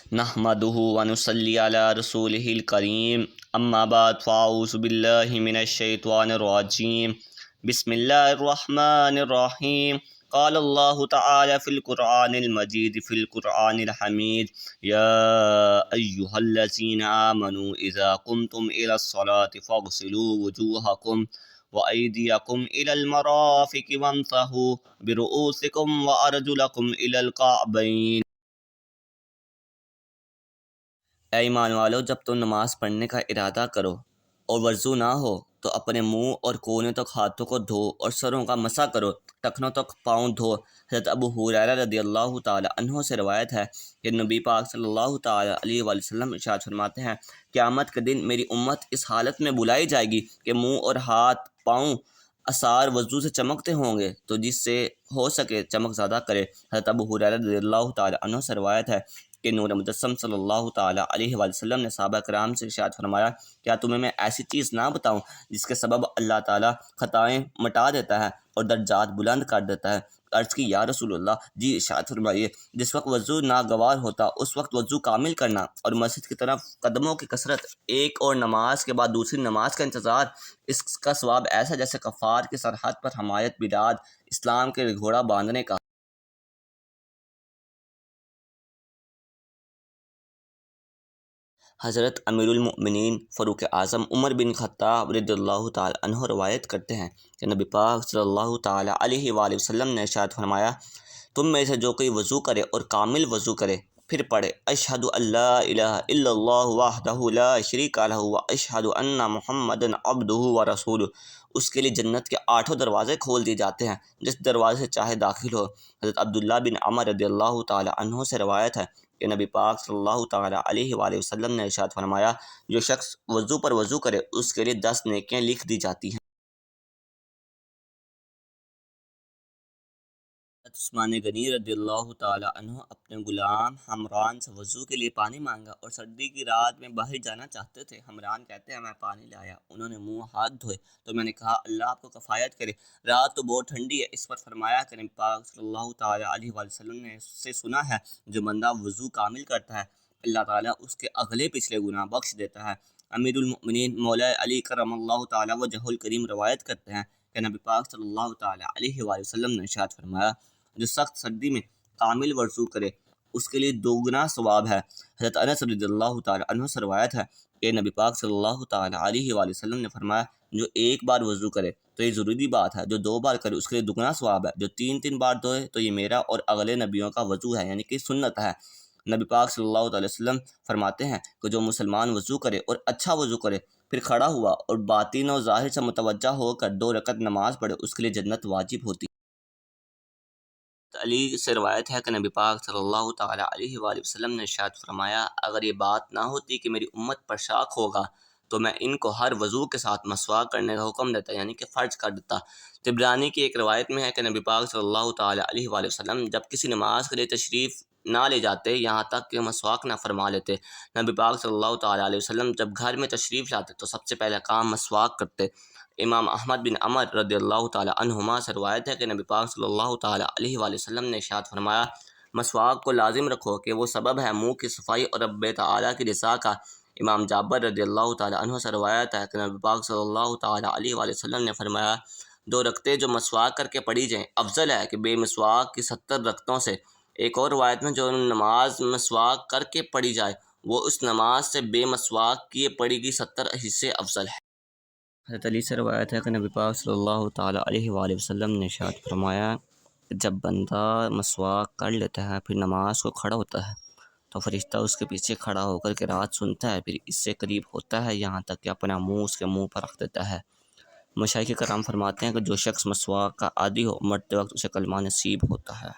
نحمده ونصلي على رسوله الكريم اما بعد فاعوذ بالله من الشيطان الرجيم بسم الله الرحمن الرحيم قال الله تعالى في القرآن المجيد في القرآن الحميد يا أيها الذين آمنوا إذا قمتم إلى الصلاة فاغسلوا وجوهكم وأيديكم إلى المرافق وامسحوا برؤوسكم وأرجلكم إلى الكعبين۔ اے ایمان والو، جب تم نماز پڑھنے کا ارادہ کرو اور وضو نہ ہو تو اپنے منہ اور کونوں تک ہاتھوں کو دھو اور سروں کا مسح کرو، ٹخنوں تک پاؤں دھو۔ حضرت ابو ہریرہ رضی اللہ تعالی عنہ سے روایت ہے کہ نبی پاک صلی اللہ تعالی علیہ وآلہ وسلم ارشاد فرماتے ہیں، قیامت کے دن میری امت اس حالت میں بلائی جائے گی کہ منہ اور ہاتھ پاؤں آثار وضو سے چمکتے ہوں گے، تو جس سے ہو سکے چمک زیادہ کرے۔ حضرت ابو ہریرہ رضی اللہ تعالی عنہ سے روایت ہے کہ نور مجسم صلی اللہ تعالی علیہ وآلہ وسلم نے صحابہ کرام سے ارشاد فرمایا، کیا تمہیں میں ایسی چیز نہ بتاؤں جس کے سبب اللہ تعالیٰ خطائیں مٹا دیتا ہے اور درجات بلند کر دیتا ہے؟ عرض کی یا رسول اللہ، جی ارشاد فرمائیے۔ جس وقت وضو ناگوار ہوتا اس وقت وضو کامل کرنا اور مسجد کی طرف قدموں کی کثرت، ایک اور نماز کے بعد دوسری نماز کا انتظار، اس کا ثواب ایسا جیسے کفار کی سرحد پر حمایت بلاد اسلام کے گھوڑا باندھنے کا۔ حضرت امیر المؤمنین فاروق اعظم عمر بن خطاب رضی اللہ تعالی عنہ روایت کرتے ہیں کہ نبی پاک صلی اللہ تعالی علیہ وآلہ وسلم نے ارشاد فرمایا، تم میں سے جو کوئی وضو کرے اور کامل وضو کرے پھر پڑھے اشہد ان لا الہ الا اللہ وحدہ لا شریک لہ واشہد ان محمدا عبدہ ورسولہ، اس کے لیے جنت کے 8 دروازے کھول دیے جاتے ہیں، جس دروازے سے چاہے داخل ہو۔ حضرت عبداللہ بن عمر رضی اللہ تعالی عنہ سے روایت ہے کہ نبی پاک صلی اللہ تعالی علیہ وآلہ وسلم نے ارشاد فرمایا، جو شخص وضو پر وضو کرے اس کے لیے 10 نیکیاں لکھ دی جاتی ہیں۔ عثمان غنی رضی اللہ تعالی عنہ اپنے غلام حمران سے وضو کے لیے پانی مانگا اور سردی کی رات میں باہر جانا چاہتے تھے۔ حمران کہتے ہیں، میں پانی لایا، انہوں نے منہ ہاتھ دھوئے تو میں نے کہا، اللہ آپ کو کفایت کرے، رات تو بہت ٹھنڈی ہے۔ اس پر فرمایا کہ نبی پاک صلی اللہ تعالی علیہ وآلہ وسلم نے اس سے سنا ہے، جو بندہ وضو کامل کرتا ہے اللہ تعالیٰ اس کے اگلے پچھلے گناہ بخش دیتا ہے۔ امیر المؤمنین مولا علی کرم اللہ تعالی وجہہ الکریم روایت کرتے ہیں کہ نبی پاک صلی اللہ تعالی علیہ وآلہ وسلم نے ارشاد فرمایا، جو سخت سردی میں کامل وضو کرے اس کے لیے 2 گنا ثواب ہے۔ حضرت انس رضی اللہ تعالی عنہ سے روایت ہے کہ نبی پاک صلی اللہ تعالی علیہ وآلہ وسلم نے فرمایا، جو ایک بار وضو کرے تو یہ ضروری بات ہے، جو 2 بار کرے اس کے لیے 2 گنا ثواب ہے، جو 3 بار دھوئے تو یہ میرا اور اگلے نبیوں کا وضو ہے، یعنی کہ سنت ہے۔ نبی پاک صلی اللہ تعالی وسلم فرماتے ہیں کہ جو مسلمان وضو کرے اور اچھا وضو کرے پھر کھڑا ہوا اور باطن و ظاہر سے متوجہ ہو کر 2 رکعت نماز پڑھے اس کے لیے جنت واجب ہوتی ہے۔ علی سے روایت ہے کہ نبی پاک صلی اللہ تعالی علیہ وآلہ وسلم نے ارشاد فرمایا، اگر یہ بات نہ ہوتی کہ میری امت پر شاق ہوگا تو میں ان کو ہر وضو کے ساتھ مسواک کرنے کا حکم دیتا، یعنی کہ فرض کر دیتا۔ طبرانی کی ایک روایت میں ہے کہ نبی پاک صلی اللہ تعالی علیہ وآلہ وسلم جب کسی نماز کے لیے تشریف نہ لے جاتے یہاں تک کہ مسواک نہ فرما لیتے۔ نبی پاک صلی اللہ تعالی علیہ وسلم جب گھر میں تشریف لاتے تو سب سے پہلا کام مسواک کرتے۔ امام احمد بن عمر رضی اللہ تعالی عنہما سے روایت ہے کہ نبی پاک صلی اللہ تعالی علیہ وآلہ وسلم نے ارشاد فرمایا، مسواک کو لازم رکھو کہ وہ سبب ہے منہ کی صفائی اور رب تعالیٰ کی رضا کا۔ امام جابر رضی اللہ تعالی عنہ سے روایت ہے کہ نبی پاک صلی اللہ تعالی علیہ وآلہ وسلم نے فرمایا، 2 رکعتیں جو مسواک کر کے پڑھی جائیں افضل ہے کہ بے مسواک کی 70 رکعتوں سے۔ ایک اور روایت میں جو نماز مسواک کر کے پڑھی جائے وہ اس نماز سے بے مسواک کیے پڑھی گئی 70 حصے افضل ہے۔ حضرت علی سے روایت ہے کہ نبی پاک صلی اللہ تعالی علیہ وآلہ وسلم نے ارشاد فرمایا، جب بندہ مسواک کر لیتا ہے پھر نماز کو کھڑا ہوتا ہے تو فرشتہ اس کے پیچھے کھڑا ہو کر قرات سنتا ہے، پھر اس سے قریب ہوتا ہے یہاں تک کہ اپنا منہ اس کے منہ پر رکھ دیتا ہے۔ مشائخ کرام فرماتے ہیں کہ جو شخص مسواک کا عادی ہو مرتے وقت اسے کلمہ نصیب ہوتا ہے۔